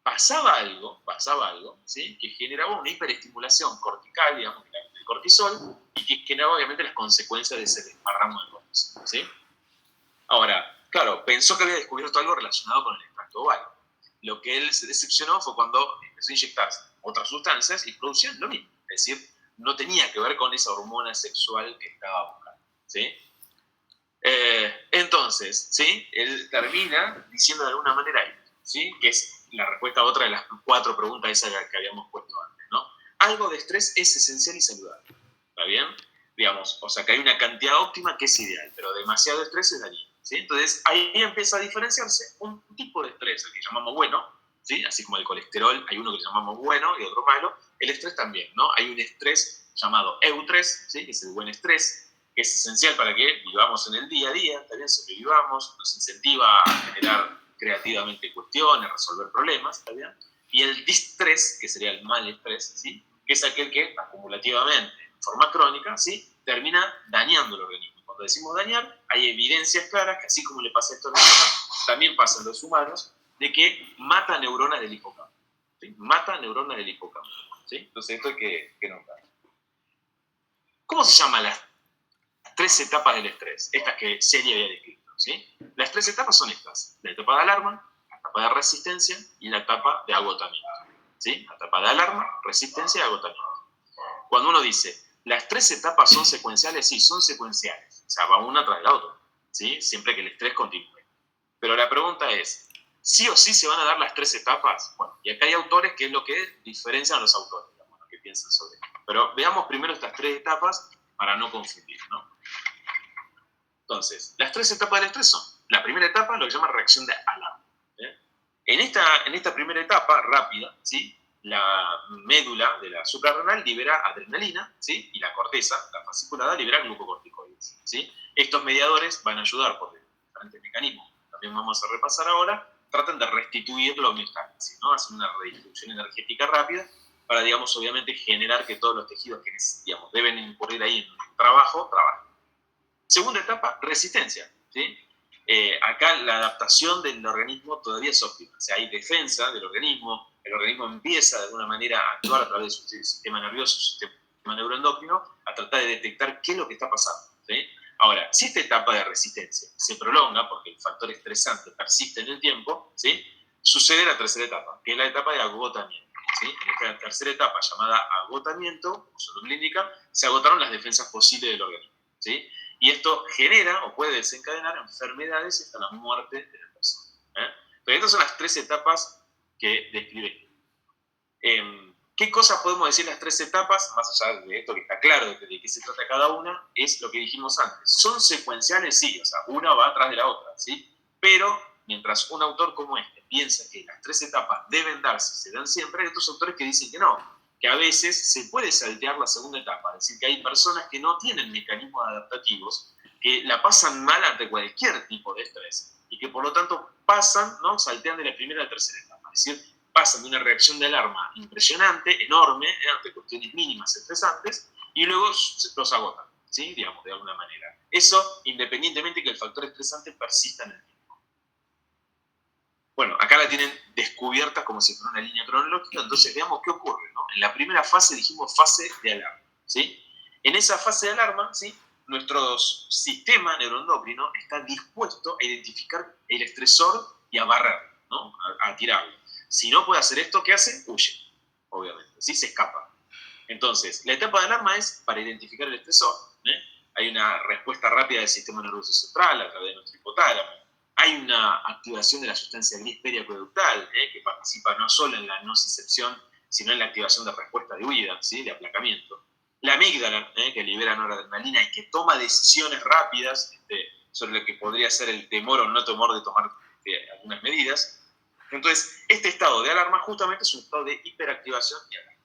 pasaba algo, ¿sí? Que generaba una hiperestimulación cortical, digamos, del cortisol, y que generaba obviamente las consecuencias de ese desparramo de cortisol, ¿sí? Ahora, claro, pensó que había descubierto algo relacionado con el extracto oval. Lo que él se decepcionó fue cuando empezó a inyectarse otras sustancias y producían lo mismo. Es decir, no tenía que ver con esa hormona sexual que estaba buscando, ¿sí? Entonces, ¿sí? Él termina diciendo de alguna manera, ¿sí? Que es la respuesta a otra de las 4 preguntas esas que habíamos puesto antes, ¿no? Algo de estrés es esencial y saludable, ¿está bien? Digamos, o sea que hay una cantidad óptima que es ideal, pero demasiado estrés es dañino, ¿sí? Entonces ahí empieza a diferenciarse un tipo de estrés, el que llamamos bueno, ¿sí? Así como el colesterol, hay uno que llamamos bueno y otro malo, el estrés también, ¿no? Hay un estrés llamado eustrés, ¿sí? Que es el buen estrés, que es esencial para que vivamos en el día a día, también sobrevivamos, nos incentiva a generar creativamente cuestiones, resolver problemas, ¿está bien? Y el distrés, que sería el mal estrés, ¿sí? Que es aquel que acumulativamente, en forma crónica, ¿sí? Termina dañando el organismo. Cuando decimos dañar, hay evidencias claras que así como le pasa esto a los humanos, también pasa en los humanos, de que mata neuronas del hipocampo, ¿sí? Mata neuronas del hipocampo, ¿sí? Entonces esto hay que notar. ¿Cómo se llama las 3 etapas del estrés? Estas que Celia había descrito, ¿sí? Las 3 etapas son estas: la etapa de alarma, la etapa de resistencia y la etapa de agotamiento, ¿sí? La etapa de alarma, resistencia y agotamiento. Cuando uno dice, las 3 etapas son secuenciales, sí, son secuenciales, o sea, va una tras la otra, ¿sí? Siempre que el estrés continúe. Pero la pregunta es, ¿sí o sí se van a dar las 3 etapas? Bueno, y acá hay autores que es lo que diferencian a los autores, digamos, lo que piensan sobre esto. Pero veamos primero estas 3 etapas para no confundir, ¿no? Entonces, las 3 etapas del estrés son, la primera etapa, lo que se llama reacción de alarma. ¿eh? En esta primera etapa rápida, ¿sí? La médula de la suprarrenal libera adrenalina, ¿sí? Y la corteza, la fasciculada, libera glucocorticoides, ¿sí? Estos mediadores van a ayudar por diferentes mecanismos, que también vamos a repasar ahora, tratan de restituir la homeostasis, ¿no? Hacen una redistribución energética rápida para, digamos, obviamente generar que todos los tejidos que, digamos, deben incurrir ahí en trabajen. Segunda etapa, resistencia, ¿sí? Acá la adaptación del organismo todavía es óptima, o sea, hay defensa del organismo, el organismo empieza de alguna manera a actuar a través de su sistema nervioso, su sistema neuroendocrino, a tratar de detectar qué es lo que está pasando, ¿sí? Ahora, si esta etapa de resistencia se prolonga porque el factor estresante persiste en el tiempo, ¿sí? Sucede la tercera etapa, que es la etapa de agotamiento, ¿sí? En esta tercera etapa llamada agotamiento, como su nombre indica, se agotaron las defensas posibles del organismo, ¿sí? Y esto genera o puede desencadenar enfermedades y hasta la muerte de la persona. Pero estas son las 3 etapas que describe. ¿Qué cosas podemos decir las 3 etapas? Más allá de esto que está claro de qué se trata cada una, es lo que dijimos antes. ¿Son secuenciales? Sí, o sea, una va atrás de la otra, ¿sí? Pero mientras un autor como este piensa que las 3 etapas deben darse, se dan siempre, hay otros autores que dicen que no, que a veces se puede saltear la segunda etapa, es decir, que hay personas que no tienen mecanismos adaptativos, que la pasan mal ante cualquier tipo de estrés y que por lo tanto pasan, ¿no? Saltean de la primera a la tercera etapa, es decir, pasan de una reacción de alarma impresionante, enorme, ante cuestiones mínimas estresantes, y luego los agotan, ¿sí? Digamos, de alguna manera. Eso independientemente que el factor estresante persista en el tiempo. Bueno, acá la tienen descubierta como si fuera una línea cronológica, entonces veamos qué ocurre, ¿no? En la primera fase dijimos fase de alarma, ¿sí? En esa fase de alarma, ¿sí? Nuestro sistema neuroendocrino está dispuesto a identificar el estresor y a barrerlo, ¿no? A tirarlo. Si no puede hacer esto, ¿qué hace? Huye, obviamente, ¿sí? Se escapa. Entonces, la etapa de alarma es para identificar el estresor, ¿eh? Hay una respuesta rápida del sistema nervioso central a través de nuestro hipotálamo. Hay una activación de la sustancia gris periacueductal, que participa no solo en la nocicepción, sino en la activación de respuesta de huida, ¿sí? De aplacamiento. La amígdala, que libera noradrenalina y que toma decisiones rápidas sobre lo que podría ser el temor o no temor de tomar algunas medidas. Entonces, este estado de alarma justamente es un estado de hiperactivación y alarma.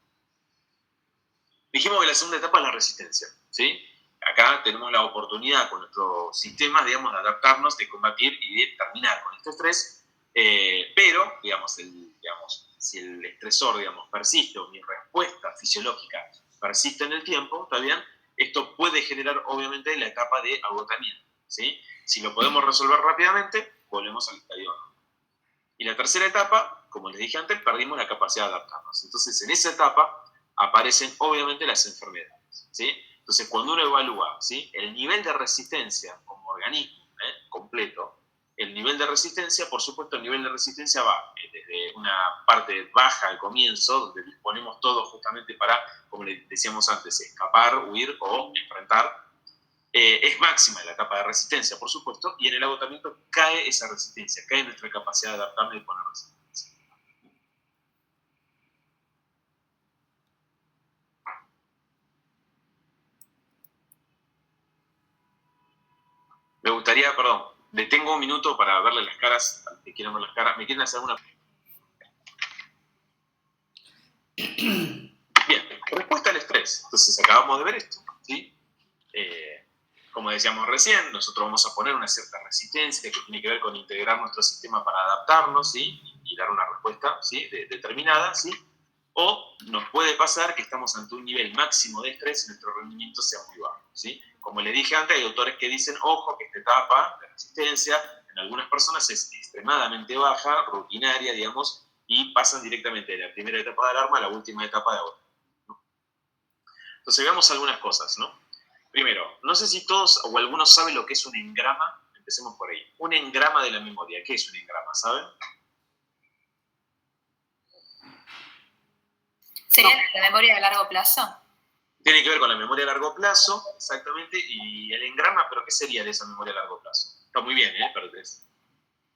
Dijimos que la segunda etapa es la resistencia, ¿sí? Acá tenemos la oportunidad con nuestro sistema, digamos, de adaptarnos, de combatir y de terminar con este estrés, pero, digamos, si el estresor, digamos, persiste o mi respuesta fisiológica persiste en el tiempo, ¿está bien? Esto puede generar, obviamente, la etapa de agotamiento, ¿sí? Si lo podemos resolver rápidamente, volvemos al estadio. Y la tercera etapa como les dije antes, perdimos la capacidad de adaptarnos. Entonces, en esa etapa aparecen obviamente las enfermedades, ¿sí? Entonces, cuando uno evalúa, ¿sí?, el nivel de resistencia como organismo completo, el nivel de resistencia, por supuesto, el nivel de resistencia va desde una parte baja al comienzo, donde disponemos todo justamente para, como les decíamos antes, escapar, huir o enfrentar. Es máxima la etapa de resistencia, por supuesto, y en el agotamiento cae esa resistencia, cae nuestra capacidad de adaptarnos y poner resistencia. Me gustaría, perdón, detengo un minuto para verle las caras, al que quieran ver las caras. ¿Me quieren hacer una? Bien, respuesta al estrés. Entonces acabamos de ver esto, ¿sí? Como decíamos recién, nosotros vamos a poner una cierta resistencia que tiene que ver con integrar nuestro sistema para adaptarnos, ¿sí?, y dar una respuesta, ¿sí?, determinada, ¿sí? O nos puede pasar que estamos ante un nivel máximo de estrés y nuestro rendimiento sea muy bajo, ¿sí? Como les dije antes, hay autores que dicen, ojo, que esta etapa de resistencia en algunas personas es extremadamente baja, rutinaria, digamos, y pasan directamente de la primera etapa de alarma a la última etapa de agotamiento, ¿no? Entonces veamos algunas cosas, ¿no? Primero, no sé si todos o algunos saben lo que es un engrama. Empecemos por ahí. Un engrama de la memoria. ¿Qué es un engrama? ¿Saben? ¿Sería la memoria de largo plazo? Tiene que ver con la memoria a largo plazo, exactamente, y el engrama, pero ¿qué sería de esa memoria a largo plazo? Está muy bien, pero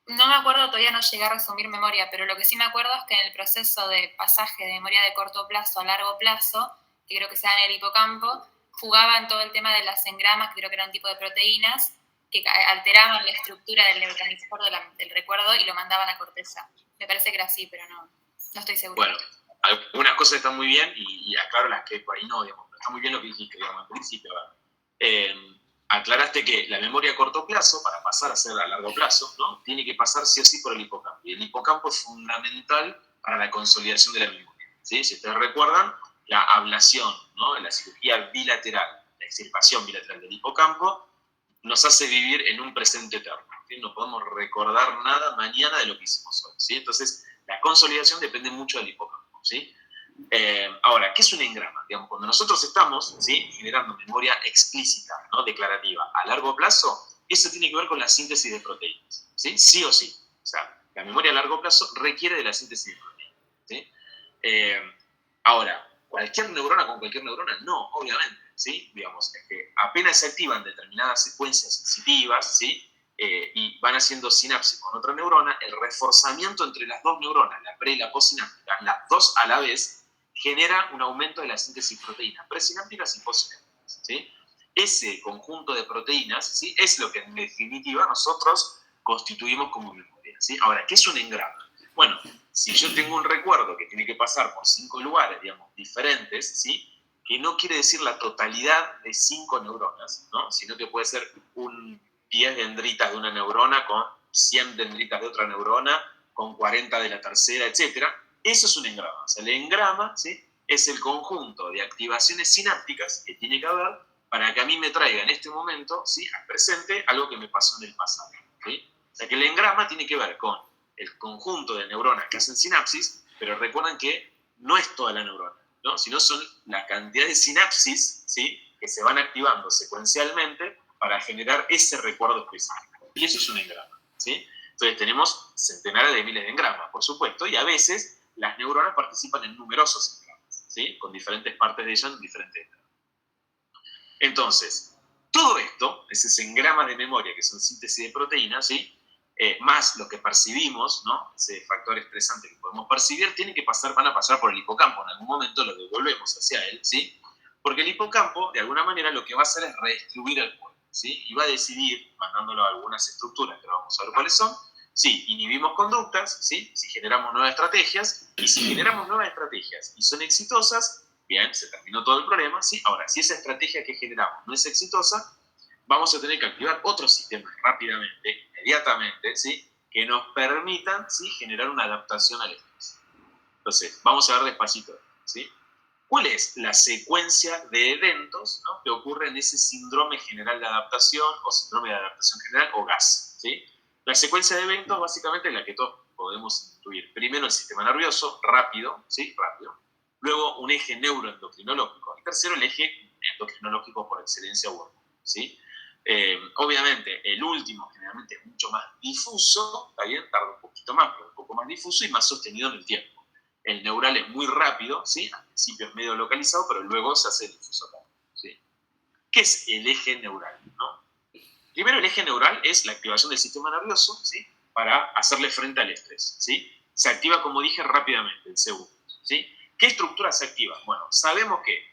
no me acuerdo, todavía no llegué a resumir memoria, pero lo que sí me acuerdo es que en el proceso de pasaje de memoria de corto plazo a largo plazo, que creo que se da en el hipocampo, jugaban todo el tema de las engramas, que creo que era un tipo de proteínas, que alteraban la estructura del neurotransmisor del recuerdo y lo mandaban a corteza. Me parece que era así, pero no estoy segura. Bueno, algunas cosas están muy bien y aclaro las que por ahí no, digamos, pero está muy bien lo que dijiste, digamos, al principio. Aclaraste que la memoria a corto plazo, para pasar a ser a largo plazo, ¿no?, tiene que pasar sí o sí por el hipocampo. Y el hipocampo es fundamental para la consolidación de la memoria, ¿sí? Si ustedes recuerdan, la ablación, ¿no?, la cirugía bilateral, la extirpación bilateral del hipocampo, nos hace vivir en un presente eterno, ¿sí? No podemos recordar nada mañana de lo que hicimos hoy, ¿sí? Entonces, la consolidación depende mucho del hipocampo, ¿sí? Ahora, ¿qué es un engrama? Digamos, cuando nosotros estamos, ¿sí?, generando memoria explícita, ¿no?, declarativa, a largo plazo, eso tiene que ver con la síntesis de proteínas, ¿sí? Sí o sí. O sea, la memoria a largo plazo requiere de la síntesis de proteínas, ¿sí? Ahora, ¿cualquier neurona con cualquier neurona? No, obviamente, ¿sí? Digamos, es que apenas se activan determinadas secuencias sensitivas, ¿sí?, y van haciendo sinapsis con otra neurona, el reforzamiento entre las dos neuronas, la pre y la postsináptica, las dos a la vez, genera un aumento de la síntesis de proteínas presinápticas y postsinápticas, ¿sí? Ese conjunto de proteínas, ¿sí?, es lo que en definitiva nosotros constituimos como memoria, ¿sí? Ahora, ¿qué es un engrama? Bueno, si yo tengo un recuerdo que tiene que pasar por 5 lugares, digamos, diferentes, ¿sí?, que no quiere decir la totalidad de 5 neuronas, ¿no?, sino que puede ser 10 dendritas de una neurona con 100 dendritas de otra neurona, con 40 de la tercera, etc. Eso es un engrama. O sea, el engrama, ¿sí?, es el conjunto de activaciones sinápticas que tiene que haber para que a mí me traiga en este momento, ¿sí?, al presente algo que me pasó en el pasado, ¿sí? O sea, que el engrama tiene que ver con el conjunto de neuronas que hacen sinapsis, pero recuerden que no es toda la neurona, ¿no?, sino son la cantidad de sinapsis, ¿sí?, que se van activando secuencialmente para generar ese recuerdo específico. Y eso es un engrama, ¿sí? Entonces tenemos centenares de miles de engramas, por supuesto, y a veces las neuronas participan en numerosos engramas, ¿sí?, con diferentes partes de ellas en diferentes etapas. Entonces, todo esto, ese engrama de memoria que son síntesis de proteínas, ¿sí?, más lo que percibimos, ¿no?, ese factor estresante que podemos percibir, van a pasar por el hipocampo. En algún momento lo devolvemos hacia él, ¿sí? Porque el hipocampo, de alguna manera, lo que va a hacer es redistribuir el cuerpo, ¿sí? Y va a decidir, mandándolo a algunas estructuras, que vamos a ver cuáles son, si inhibimos conductas, ¿sí?, si generamos nuevas estrategias, y si generamos nuevas estrategias y son exitosas, bien, se terminó todo el problema, ¿sí? Ahora, si esa estrategia que generamos no es exitosa, vamos a tener que activar otros sistemas rápidamente, inmediatamente, ¿sí?, que nos permitan, ¿sí?, generar una adaptación al estrés. Entonces, vamos a ver despacito, ¿sí? ¿Cuál es la secuencia de eventos, ¿no?, que ocurre en ese síndrome general de adaptación o síndrome de adaptación general o GAS, ¿sí? La secuencia de eventos básicamente es la que todos podemos intuir primero el sistema nervioso, rápido, ¿sí? Rápido. Luego un eje neuroendocrinológico. Y tercero, el eje endocrinológico por excelencia, ¿sí? Obviamente, el último generalmente es mucho más difuso, ¿está bien? Tarda un poquito más, pero un poco más difuso y más sostenido en el tiempo. El neural es muy rápido, ¿sí? Al principio es medio localizado, pero luego se hace difuso también, ¿sí? ¿Qué es el eje neural, no? Primero, el eje neural es la activación del sistema nervioso, ¿sí? Para hacerle frente al estrés, ¿sí? Se activa, como dije, rápidamente, en segundos, ¿sí? ¿Qué estructura se activa? Bueno, sabemos que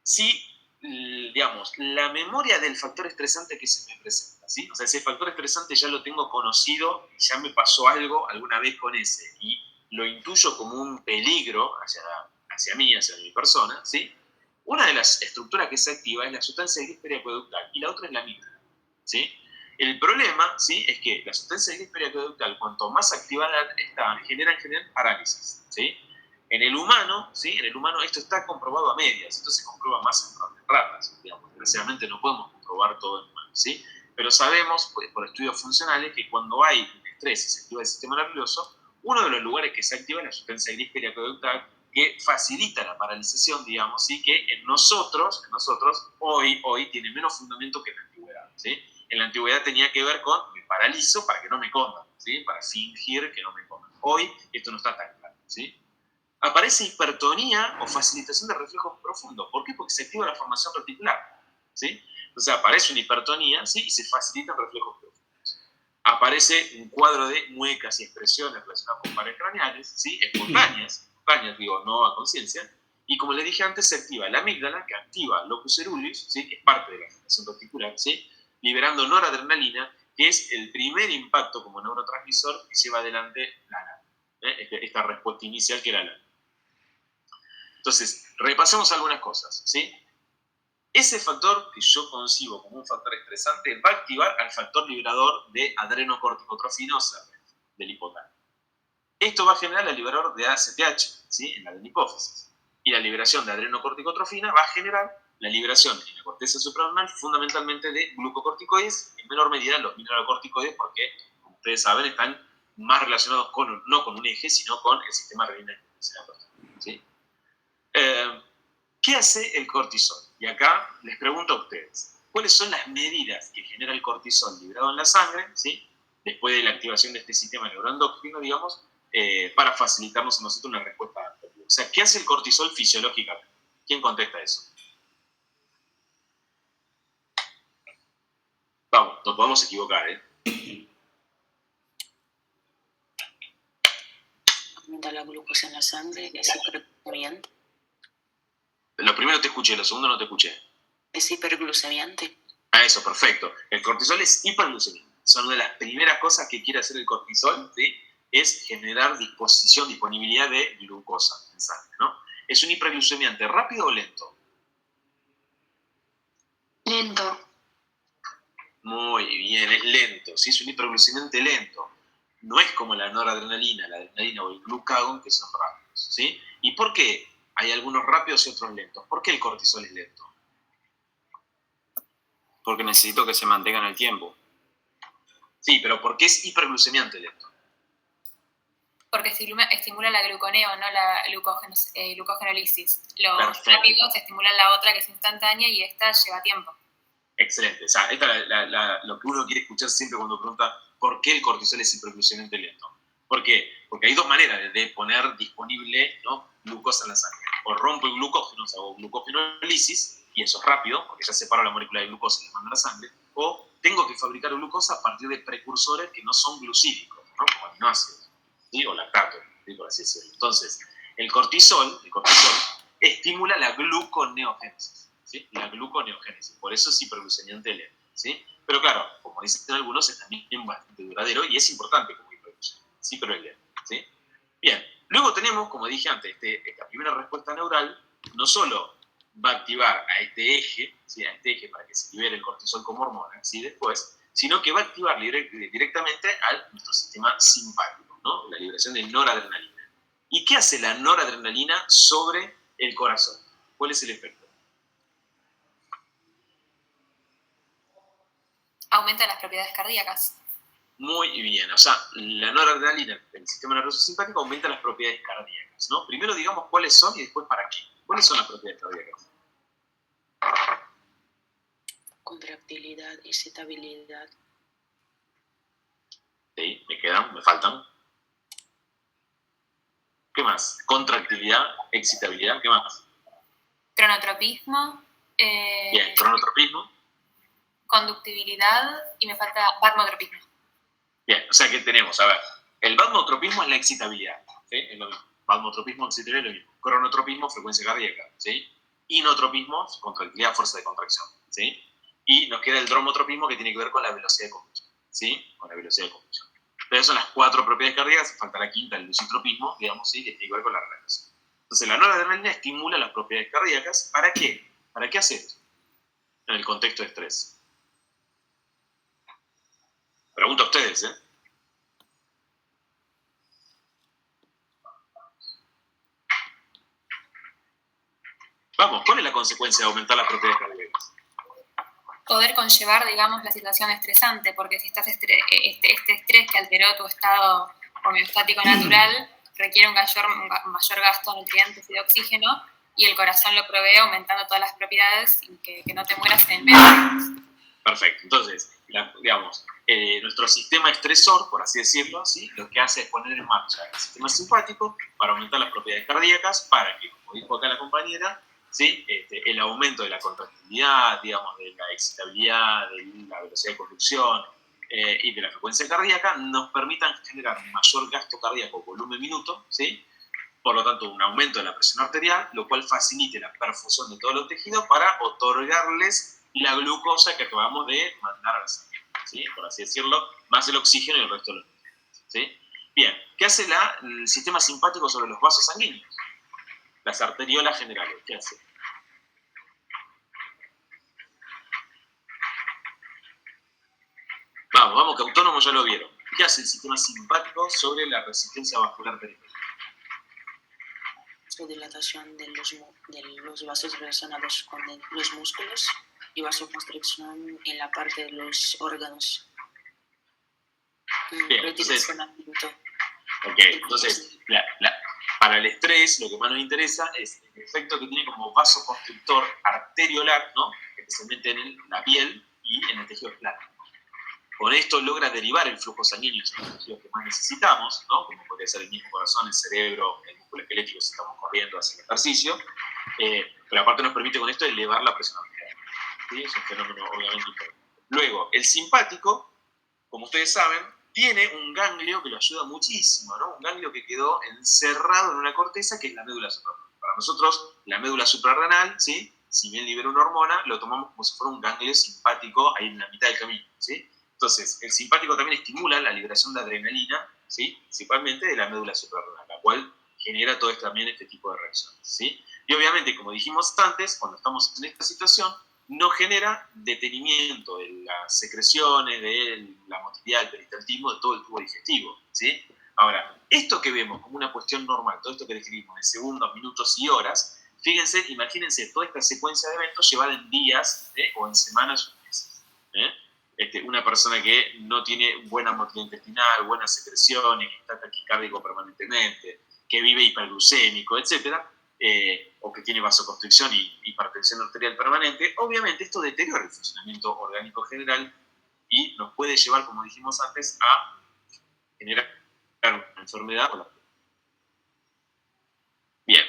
si, digamos, la memoria del factor estresante que se me presenta, ¿sí? O sea, ese factor estresante ya lo tengo conocido, ya me pasó algo alguna vez con ese, y lo intuyo como un peligro hacia mí, hacia mi persona, ¿sí? Una de las estructuras que se activa es la sustancia gris periacueductal y la otra es la amígdala, ¿sí? El problema, ¿sí? Es que la sustancia gris periacueductal, cuanto más activada está, genera parálisis, ¿sí? En el humano, ¿sí? En el humano esto está comprobado a medias, esto se comprueba más en ratas, digamos. Desgraciadamente no podemos comprobar todo en humanos, ¿sí? Pero sabemos, pues, por estudios funcionales, que cuando hay un estrés y se activa el sistema nervioso, uno de los lugares que se activa es la sustancia gris periacueductal, que facilita la paralización, digamos, ¿sí? Que en nosotros hoy tiene menos fundamento que en la antigüedad, ¿sí? En la antigüedad tenía que ver con me paralizo para que no me coman, ¿sí? Para fingir que no me coman. Hoy esto no está tan claro, ¿sí? Aparece hipertonía o facilitación de reflejos profundos. ¿Por qué? Porque se activa la formación reticular, ¿sí? Entonces aparece una hipertonía, ¿sí? Y se facilitan reflejos profundos. Aparece un cuadro de muecas y expresiones relacionadas con pares craneales, ¿sí? Espontáneas, digo, no a conciencia. Y como le dije antes, se activa la amígdala, que activa locus ceruleus, ¿sí? Que es parte de la formación reticular, ¿sí? Liberando noradrenalina, que es el primer impacto como neurotransmisor que lleva adelante la alarma, esta respuesta inicial que era la alarma. Entonces, repasemos algunas cosas, ¿sí? Ese factor que yo concibo como un factor estresante va a activar al factor liberador de adrenocorticotrofina, o CRF, del hipotálamo. Esto va a generar el liberador de ACTH, ¿sí? En la hipófisis. Y la liberación de adrenocorticotrofina va a generar la liberación en la corteza suprarrenal fundamentalmente de glucocorticoides, en menor medida los mineralocorticoides, porque, como ustedes saben, están más relacionados no con un eje, sino con el sistema renina, ¿sí? ¿Qué hace el cortisol? Y acá les pregunto a ustedes, ¿cuáles son las medidas que genera el cortisol liberado en la sangre, ¿sí? Después de la activación de este sistema neuroendocrino, digamos, para facilitarnos a nosotros una respuesta adaptativa? O sea, ¿qué hace el cortisol fisiológicamente? ¿Quién contesta eso? Vamos, nos podemos equivocar, ¿eh? Aumenta la glucosa en la sangre, es hiperglucemiante. Lo primero te escuché, lo segundo no te escuché. Es hiperglucemiante. Ah, eso, perfecto. El cortisol es hiperglucemiante. Son una de las primeras cosas que quiere hacer el cortisol, ¿sí? Es generar disponibilidad de glucosa en sangre, ¿no? ¿Es un hiperglucemiante rápido o lento? Lento. Muy bien, es lento, ¿sí? Es un hiperglucemiante lento. No es como la noradrenalina, la adrenalina o el glucagón, que son rápidos, ¿sí? ¿Y por qué hay algunos rápidos y otros lentos? ¿Por qué el cortisol es lento? Porque necesito que se mantenga en el tiempo. Sí, pero ¿por qué es hiperglucemiante lento? Porque estimula la gluconeo, no la glucogenólisis. Los Perfecto. rápidos estimulan la otra, que es instantánea, y esta lleva tiempo. Excelente. O sea, esta es lo que uno quiere escuchar siempre cuando pregunta por qué el cortisol es hiperglucemiante lento. ¿Por qué? Porque hay dos maneras de poner disponible, ¿no?, glucosa en la sangre. O rompo el glucógeno, o sea, hago glucogenólisis, y eso es rápido, porque ya separo la molécula de glucosa y la mando a la sangre. O tengo que fabricar glucosa a partir de precursores que no son glucídicos, ¿no?, como aminoácidos, ¿sí?, o lactato, ¿sí?, por así decirlo. Entonces, el cortisol estimula la gluconeogénesis, ¿sí? La gluconeogénesis. Por eso es hiperglucemiante lento, ¿sí? Pero claro, como dicen algunos, es también bastante duradero y es importante como hiperglucemia, ¿sí? Pero es lento, ¿sí? Bien, luego tenemos, como dije antes, esta primera respuesta neural no solo va a activar a este eje, ¿sí?, a este eje para que se libere el cortisol como hormona, ¿sí?, después, sino que va a activar directamente a nuestro sistema simpático, ¿no?, la liberación de noradrenalina. ¿Y qué hace la noradrenalina sobre el corazón? ¿Cuál es el efecto? Aumenta las propiedades cardíacas. Muy bien, o sea, la noradrenalina del sistema nervioso simpático aumenta las propiedades cardíacas, ¿no? Primero digamos cuáles son y después para qué. ¿Cuáles son las propiedades cardíacas? Contractilidad, excitabilidad, Sí, me faltan. ¿Qué más? Contractilidad, excitabilidad, ¿qué más? Cronotropismo, Bien, cronotropismo. conductibilidad y me falta barmotropismo. Bien, o sea que tenemos, a ver, el barmotropismo es la excitabilidad, ¿sí? Es lo mismo. Barmotropismo, excitabilidad es lo mismo. Cronotropismo, frecuencia cardíaca, ¿sí? Inotropismo, contractilidad, fuerza de contracción, ¿sí? Y nos queda el dromotropismo, que tiene que ver con la velocidad de conducción, ¿sí? Con la velocidad de conducción. Entonces son las 4 propiedades cardíacas, falta la quinta, el lucitropismo, digamos, ¿sí? Que tiene que ver con la relación. Entonces la noradrenalina estimula las propiedades cardíacas. ¿Para qué? ¿Para qué hace esto? En el contexto de estrés. Pregunto a ustedes, ¿eh? Vamos, ¿cuál es la consecuencia de aumentar las propiedades cardíacas? Poder conllevar, digamos, la situación estresante, porque si estás este estrés que alteró tu estado homeostático natural requiere un mayor gasto de nutrientes y de oxígeno, y el corazón lo provee aumentando todas las propiedades y que no te mueras en el medio. Perfecto. Entonces, digamos, nuestro sistema estresor, por así decirlo, ¿sí? Lo que hace es poner en marcha el sistema simpático para aumentar las propiedades cardíacas, para que, como dijo acá la compañera, ¿sí? El aumento de la contractilidad, digamos, de la excitabilidad, de la velocidad de conducción y de la frecuencia cardíaca nos permitan generar un mayor gasto cardíaco volumen minuto, ¿sí? Por lo tanto, un aumento de la presión arterial, lo cual facilite la perfusión de todos los tejidos para otorgarles la glucosa que acabamos de mandar a la sangre, ¿sí? Por así decirlo, más el oxígeno y el resto de los nutrientes, ¿sí? Bien, ¿qué hace el sistema simpático sobre los vasos sanguíneos? Las arteriolas generales, ¿qué hace? Vamos, que autónomos ya lo vieron. ¿Qué hace el sistema simpático sobre la resistencia vascular periférica? su dilatación de los vasos relacionados con los músculos y vasoconstricción en la parte de los órganos. Bien, Redireccionamiento. Ok, entonces, para el estrés, lo que más nos interesa es el efecto que tiene como vasoconstrictor arteriolar, ¿no? Especialmente en la piel y en el tejido esplástico. Con esto logra derivar el flujo sanguíneo hacia los tejidos que más necesitamos, ¿no? Como podría ser el mismo corazón, el cerebro, el músculo esquelético si estamos corriendo, haciendo ejercicio. Pero aparte nos permite con esto elevar la presión arterial, ¿sí? Es un fenómeno obviamente importante. Luego, el simpático, como ustedes saben, tiene un ganglio que lo ayuda muchísimo, ¿no? Un ganglio que quedó encerrado en una corteza que es la médula suprarrenal. Para nosotros, la médula suprarrenal, ¿sí? Si bien libera una hormona, lo tomamos como si fuera un ganglio simpático ahí en la mitad del camino, ¿sí? Entonces, el simpático también estimula la liberación de adrenalina, ¿sí? Principalmente de la médula suprarrenal, la cual genera todo también este tipo de reacciones, ¿sí? Y obviamente, como dijimos antes, cuando estamos en esta situación, no genera detenimiento de las secreciones, de la motilidad, del peristaltismo, de todo el tubo digestivo, ¿sí? Ahora, esto que vemos como una cuestión normal, todo esto que describimos en segundos, minutos y horas, fíjense, imagínense toda esta secuencia de eventos llevada en días o en semanas o meses. Una persona que no tiene buena motilidad intestinal, buenas secreciones, que está taquicárdico permanentemente, que vive hiperglucémico, etcétera, o que tiene vasoconstricción y hipertensión arterial permanente, obviamente esto deteriora el funcionamiento orgánico general y nos puede llevar, como dijimos antes, a generar una enfermedad. Bien.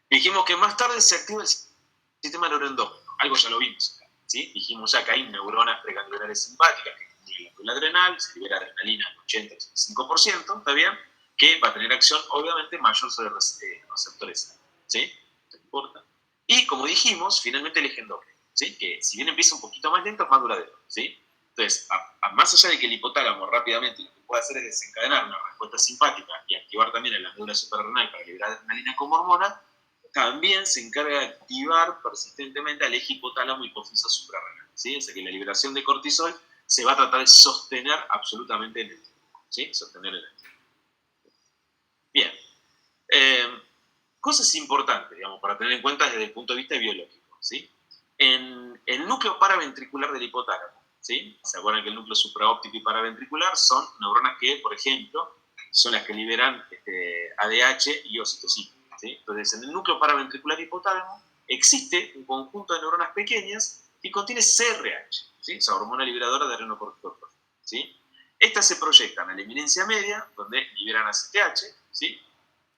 Dijimos que más tarde se activa el sistema neuroendógeno, algo ya lo vimos acá, ¿sí? Dijimos ya que hay neuronas preganglionares simpáticas que estimulan la adrenal, se libera adrenalina al 80-85%, ¿está bien? Que va a tener acción, obviamente, mayor sobre receptores, ¿sí? No importa. Y, como dijimos, finalmente el eje endógeno, ¿sí? Que si bien empieza un poquito más lento, es más duradero, ¿sí? Entonces, más allá de que el hipotálamo rápidamente lo que puede hacer es desencadenar una respuesta simpática y activar también a la médula suprarrenal para liberar adrenalina como hormona, también se encarga de activar persistentemente al eje hipotálamo hipófisis suprarrenal, ¿sí? O sea que la liberación de cortisol se va a tratar de sostener absolutamente en el tiempo, ¿sí? Sostener en el tiempo. Bien. Cosas importantes, digamos, para tener en cuenta desde el punto de vista biológico, ¿sí? En el núcleo paraventricular del hipotálamo ¿sí? ¿Se acuerdan que el núcleo supraóptico y paraventricular son neuronas que, por ejemplo, son las que liberan ADH y oxitocina, ¿sí? Entonces, en el núcleo paraventricular hipotálamo existe un conjunto de neuronas pequeñas que contiene CRH, ¿sí? Esa hormona liberadora de adrenocorticotropinas, ¿sí? Estas se proyectan a la eminencia media, donde liberan ACTH, ¿sí?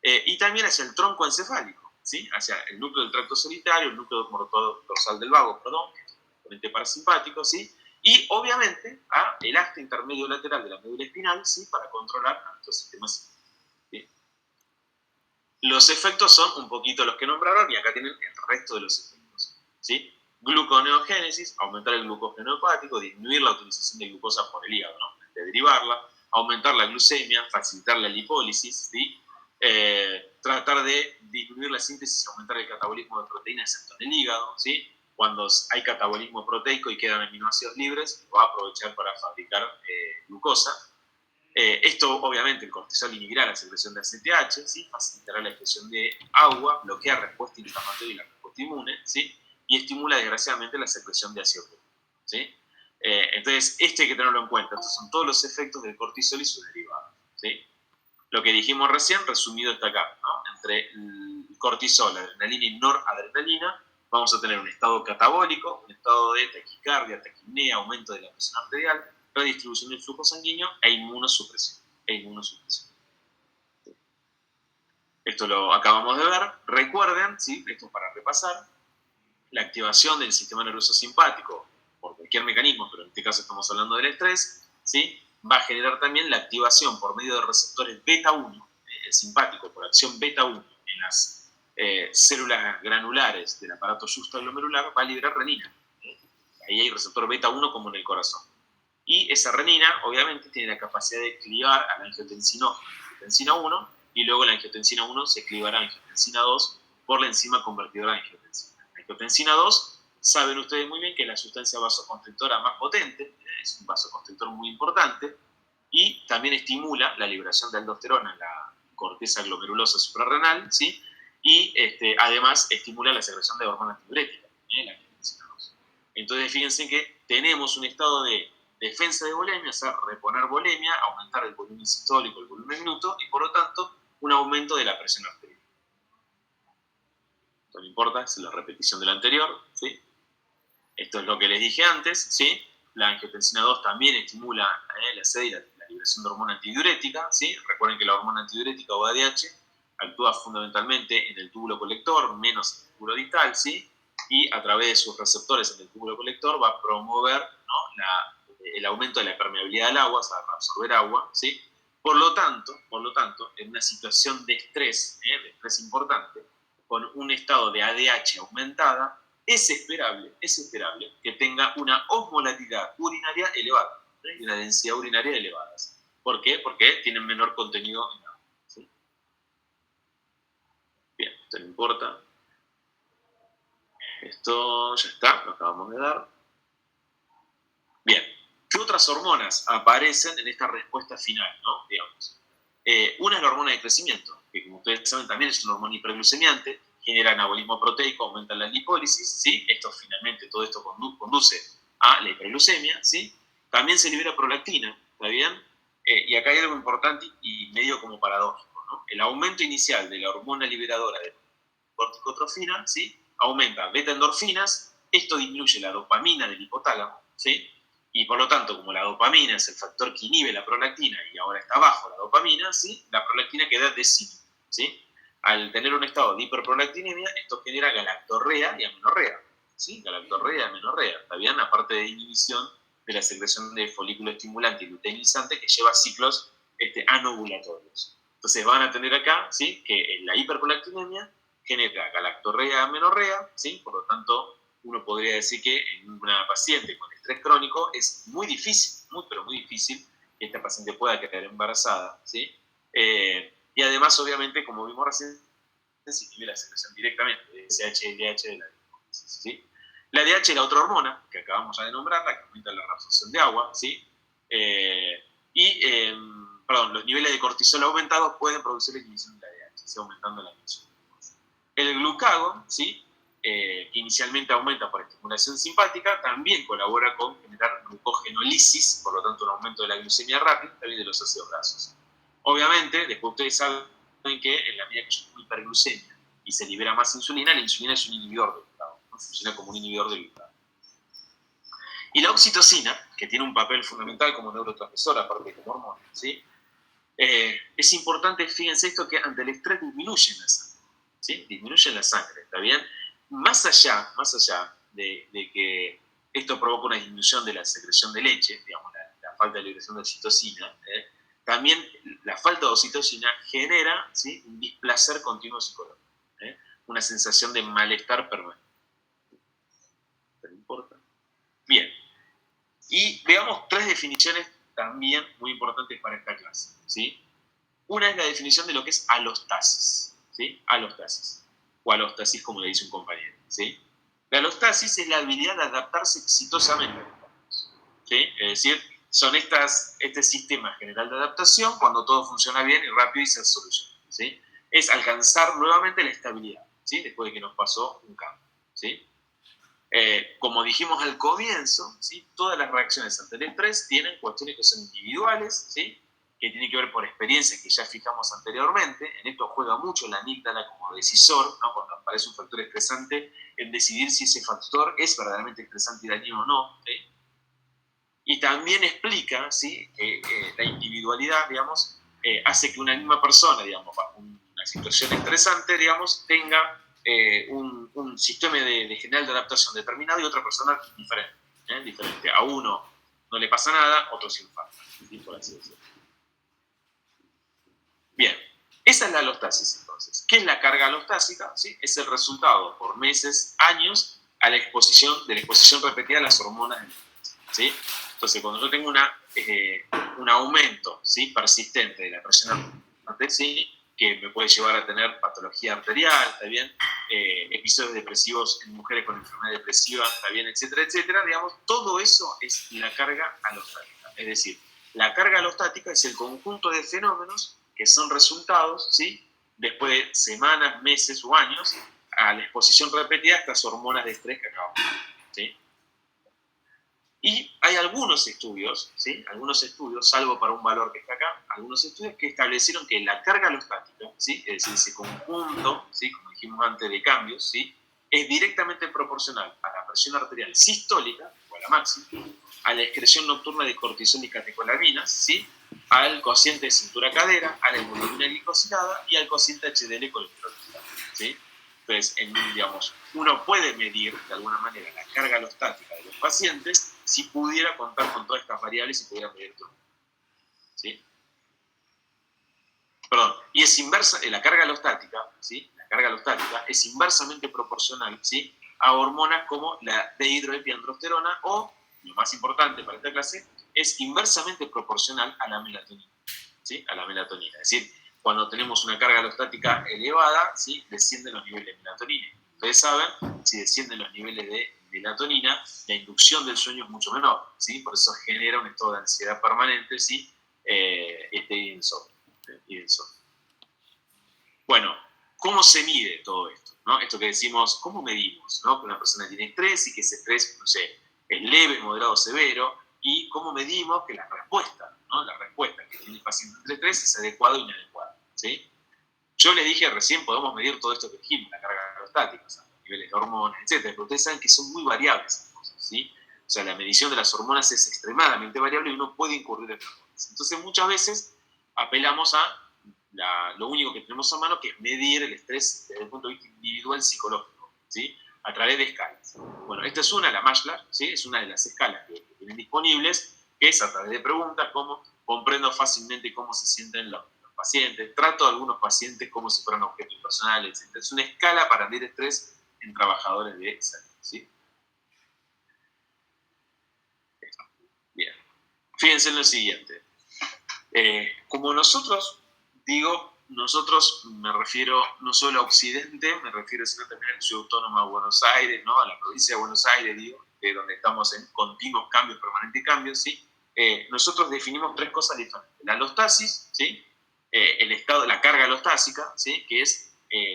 Y también hacia el tronco encefálico, ¿sí? Hacia el núcleo del tracto solitario, el núcleo motor dorsal del vago, perdón, que es el componente parasimpático, ¿sí? Y obviamente a el asta intermedio lateral de la médula espinal, ¿sí? Para controlar a nuestro sistema simpático, ¿sí? Los efectos son un poquito los que nombraron y acá tienen el resto de los efectos, ¿sí? Gluconeogénesis, aumentar el glucógeno hepático, disminuir la utilización de glucosa por el hígado, ¿no? De derivarla, aumentar la glucemia, facilitar la lipólisis, ¿sí? Tratar de disminuir la síntesis y aumentar el catabolismo de proteínas, excepto en el hígado, ¿sí? Cuando hay catabolismo proteico y quedan aminoácidos libres, va a aprovechar para fabricar glucosa. Esto, obviamente, el cortisol inhibirá la secreción de ACTH, ¿sí? Facilitará la excreción de agua, bloquea la respuesta inflamatoria y la respuesta inmune, ¿sí? Y estimula, desgraciadamente, la secreción de ácido clorhídrico, ¿sí? Entonces, esto hay que tenerlo en cuenta. Estos son todos los efectos del cortisol y sus derivados, ¿sí? Lo que dijimos recién, resumido está acá, ¿no? Entre el cortisol, adrenalina y noradrenalina, vamos a tener un estado catabólico, un estado de taquicardia, taquipnea, aumento de la presión arterial, redistribución del flujo sanguíneo e inmunosupresión. Esto lo acabamos de ver. Recuerden, ¿sí? Esto es para repasar, la activación del sistema nervioso simpático por cualquier mecanismo, pero en este caso estamos hablando del estrés, ¿sí? Va a generar también la activación por medio de receptores beta 1, el simpático por acción beta 1 en las células granulares del aparato justaglomerular, va a liberar renina. Ahí hay receptor beta 1 como en el corazón. Y esa renina, obviamente, tiene la capacidad de clivar a la angiotensina 1, y luego la angiotensina 1 se clivará a angiotensina 2 por la enzima convertidora de angiotensina. La angiotensina 2, saben ustedes muy bien que es la sustancia vasoconstrictora más potente, es un vasoconstrictor muy importante, y también estimula la liberación de aldosterona en la corteza glomerulosa suprarrenal, ¿sí? Y además estimula la secreción de hormona antidiurética, la angiotensina 2. Entonces, fíjense que tenemos un estado de defensa de volemia, o sea, reponer volemia, aumentar el volumen sistólico, el volumen minuto, y por lo tanto, un aumento de la presión arterial. Esto no importa, es la repetición de la anterior, ¿sí? Esto es lo que les dije antes, ¿sí? La angiotensina 2 también estimula la sed y la liberación de hormona antidiurética, ¿sí? Recuerden que la hormona antidiurética o ADH actúa fundamentalmente en el túbulo colector, menos en el túbulo distal, ¿sí? Y a través de sus receptores en el túbulo colector va a promover, ¿no? el aumento de la permeabilidad del agua, o sea, absorber agua, ¿sí? Por lo tanto, en una situación de estrés importante, con un estado de ADH aumentada, es esperable que tenga una osmolaridad urinaria elevada, y una densidad urinaria elevadas. ¿Por qué? Porque tienen menor contenido en agua, ¿sí? Bien, esto no importa. Esto ya está, lo acabamos de dar. Bien, ¿qué otras hormonas aparecen en esta respuesta final, ¿no? Digamos. Una es la hormona de crecimiento, que como ustedes saben también es una hormona hiperglucemiante, genera anabolismo proteico, aumenta la lipólisis, ¿sí? Todo esto conduce a la hiperglucemia, ¿sí? También se libera prolactina, ¿está bien? Y acá hay algo importante y medio como paradójico, ¿no? El aumento inicial de la hormona liberadora de corticotrofina, ¿sí? Aumenta beta-endorfinas, esto disminuye la dopamina del hipotálamo, ¿sí? Y por lo tanto, como la dopamina es el factor que inhibe la prolactina y ahora está bajo la dopamina, ¿sí? La prolactina queda desinhibida, ¿sí? Al tener un estado de hiperprolactinemia, esto genera galactorrea y amenorrea, ¿sí? Galactorrea y amenorrea, ¿está bien? Aparte de inhibición de la secreción de folículo estimulante y luteinizante que lleva ciclos anovulatorios. Entonces van a tener acá, ¿sí? Que la hiperprolactinemia genera galactorrea y amenorrea, ¿sí? Por lo tanto, uno podría decir que en una paciente con estrés crónico es muy difícil, pero muy difícil que esta paciente pueda quedar embarazada, ¿sí? Y además, obviamente, como vimos recién, se inhibe la secreción directamente de SH y DH de la hipófisis, ¿sí? La DH es la otra hormona que acabamos ya de nombrar, la que aumenta la absorción de agua, ¿sí? Los niveles de cortisol aumentados pueden producir la inhibición de la DH, ¿sí? Aumentando la emisión. El glucagón, ¿sí? que inicialmente aumenta por estimulación simpática, también colabora con generar glucogenólisis, por lo tanto un aumento de la glucemia rápida, también de los ácidos grasos. Obviamente, después ustedes saben que en la medida que yo tengo hiperglucemia y se libera más insulina, la insulina es un inhibidor del glutado, ¿no? Funciona como un inhibidor del glutado. Y la oxitocina, que tiene un papel fundamental como neurotransmisor, aparte de como hormona, ¿sí? Es importante, fíjense esto, que ante el estrés disminuye en la sangre, ¿sí? Disminuye en la sangre, ¿está bien? Más allá de que esto provoca una disminución de la secreción de leche, digamos, la falta de liberación de oxitocina, también la falta de oxitocina genera, ¿sí?, un displacer continuo psicológico, una sensación de malestar permanente. ¿Te importa? Bien. Y veamos tres definiciones también muy importantes para esta clase, ¿sí? Una es la definición de lo que es alostasis, ¿sí? Alostasis, o alostasis como le dice un compañero, ¿sí? La alostasis es la habilidad de adaptarse exitosamente, ¿sí? Es decir, son este sistema general de adaptación cuando todo funciona bien y rápido y se soluciona, ¿sí? Es alcanzar nuevamente la estabilidad, ¿sí? Después de que nos pasó un cambio, ¿sí? Como dijimos al comienzo, ¿sí?, todas las reacciones ante el estrés tienen cuestiones que son individuales, ¿sí?, que tienen que ver por experiencias que ya fijamos anteriormente. En esto juega mucho la amígdala como decisor, ¿no?, cuando aparece un factor estresante, en decidir si ese factor es verdaderamente estresante y dañino o no, ¿sí? Y también explica, ¿sí?, que la individualidad, digamos, hace que una misma persona, digamos, bajo una situación estresante, digamos, tenga un sistema de general de adaptación determinado y otra persona diferente, diferente. A uno no le pasa nada, otro sí infarta, por así decirlo. Bien, esa es la alostasis entonces. ¿Qué es la carga alostásica? ¿Sí? Es el resultado por meses, años, a la exposición repetida a las hormonas del estrés, ¿sí? Entonces, cuando yo tengo un aumento, ¿sí?, persistente de la presión arterial, ¿sí?, que me puede llevar a tener patología arterial, ¿está bien? Episodios depresivos en mujeres con enfermedad depresiva, ¿está bien?, etcétera, etcétera, digamos, todo eso es la carga alostática. Es decir, la carga alostática es el conjunto de fenómenos que son resultados, ¿sí?, después de semanas, meses o años, a la exposición repetida a estas hormonas de estrés que acabamos de ver, ¿sí? Y hay algunos estudios, ¿sí?, algunos estudios, salvo para un valor que está acá, algunos estudios que establecieron que la carga alostática, ¿sí?, es decir, ese conjunto, ¿sí?, como dijimos antes, de cambios, ¿sí?, es directamente proporcional a la presión arterial sistólica, o a la máxima, a la excreción nocturna de cortisol y catecolaminas, ¿sí?, al cociente de cintura-cadera, a la hemoglobina glicosilada y al cociente HDL colesterol, ¿sí? Entonces, digamos, uno puede medir de alguna manera la carga alostática de los pacientes si pudiera contar con todas estas variables y pudiera medir todo, ¿sí? Perdón, y es inversa, la carga alostática, ¿sí?, la carga alostática es inversamente proporcional, ¿sí?, a hormonas como la dehidroepiandrosterona o, lo más importante para esta clase, es inversamente proporcional a la melatonina, ¿sí?, a la melatonina. Es decir, cuando tenemos una carga alostática elevada, ¿sí?, descienden los niveles de melatonina. Ustedes saben, si descienden los niveles de melatonina, la inducción del sueño es mucho menor, ¿sí?, por eso genera un estado de ansiedad permanente, ¿sí?, y insomnio. Bueno, ¿cómo se mide todo esto? ¿No? Esto que decimos, ¿cómo medimos, ¿no?, que una persona tiene estrés y que ese estrés, no sé, es leve, moderado o severo? Y cómo medimos que la respuesta, ¿no?, la respuesta que tiene el paciente ante el estrés es adecuada o inadecuada, ¿sí? Yo les dije recién, podemos medir todo esto que dijimos, la carga alostática, o sea, los niveles de hormonas, etcétera, pero ustedes saben que son muy variables esas cosas, ¿sí? O sea, la medición de las hormonas es extremadamente variable y uno puede incurrir en errores. Entonces, muchas veces apelamos a lo único que tenemos a mano, que es medir el estrés desde el punto de vista individual psicológico, ¿sí?, a través de escalas. Bueno, esta es una, la Maslach, ¿sí?, es una de las escalas que tienen disponibles, que es a través de preguntas como comprendo fácilmente cómo se sienten los pacientes, trato a algunos pacientes como si fueran objetos personales, etc. Es una escala para medir estrés en trabajadores de salud, ¿sí? Bien. Fíjense en lo siguiente. Como nosotros, me refiero no solo a Occidente, me refiero sino también a la Ciudad Autónoma de Buenos Aires, ¿no?, a la provincia de Buenos Aires, donde estamos en continuos cambios, permanentes cambios, ¿sí? Nosotros definimos tres cosas diferentes. La alostasis, ¿sí?, el estado, la carga alostásica, ¿sí?, que es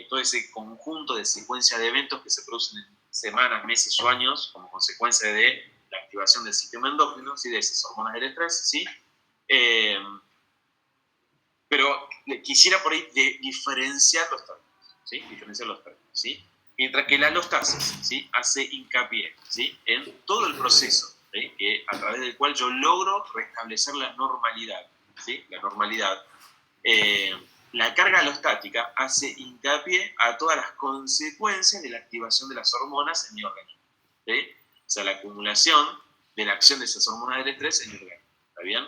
todo ese conjunto de secuencia de eventos que se producen en semanas, meses o años como consecuencia de la activación del sistema endócrino, ¿sí? De esas hormonas del estrés, ¿sí? Pero quisiera por ahí diferenciar los términos, ¿sí? Diferenciar los términos, ¿sí? Mientras que la alostasis, ¿sí? Hace hincapié, ¿sí? En todo el proceso, ¿sí? A través del cual yo logro restablecer la normalidad, ¿sí? La normalidad. La carga alostática hace hincapié a todas las consecuencias de la activación de las hormonas en mi organismo, ¿sí? O sea, la acumulación de la acción de esas hormonas del estrés en mi organismo, ¿está bien?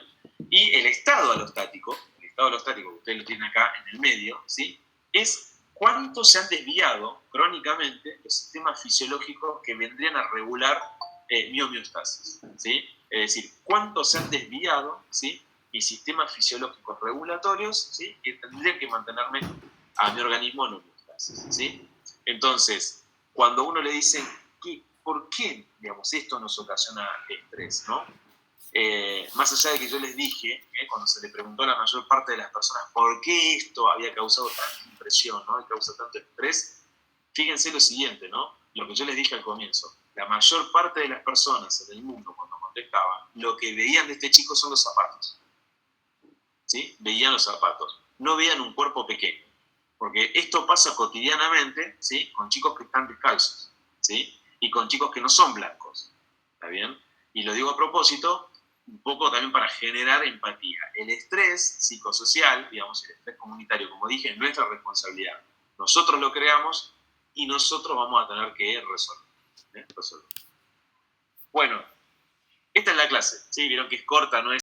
Y el estado alostático que ustedes lo tienen acá en el medio, ¿sí? Es cuánto se han desviado crónicamente los sistemas fisiológicos que vendrían a regular mi homeostasis, ¿sí? Es decir, cuánto se han desviado, ¿sí? Mis sistemas fisiológicos regulatorios, ¿sí? Que tendrían que mantenerme a mi organismo en homeostasis, ¿sí? Entonces, cuando uno le dice, ¿por qué, digamos, esto nos ocasiona estrés, ¿no? Más allá de que yo les dije, cuando se le preguntó a la mayor parte de las personas por qué esto había causado tanta impresión, ¿no? Y causa tanto estrés, fíjense lo siguiente, ¿no? Lo que yo les dije al comienzo. La mayor parte de las personas en el mundo, cuando contestaban, lo que veían de este chico son los zapatos, ¿sí? Veían los zapatos, no veían un cuerpo pequeño. Porque esto pasa cotidianamente, ¿sí? Con chicos que están descalzos, ¿sí? Y con chicos que no son blancos, ¿está bien? Y lo digo a propósito, un poco también para generar empatía. El estrés psicosocial, digamos, el estrés comunitario, como dije, es nuestra responsabilidad. Nosotros lo creamos y nosotros vamos a tener que resolver. Bueno, esta es la clase, ¿sí? Vieron que es corta, no es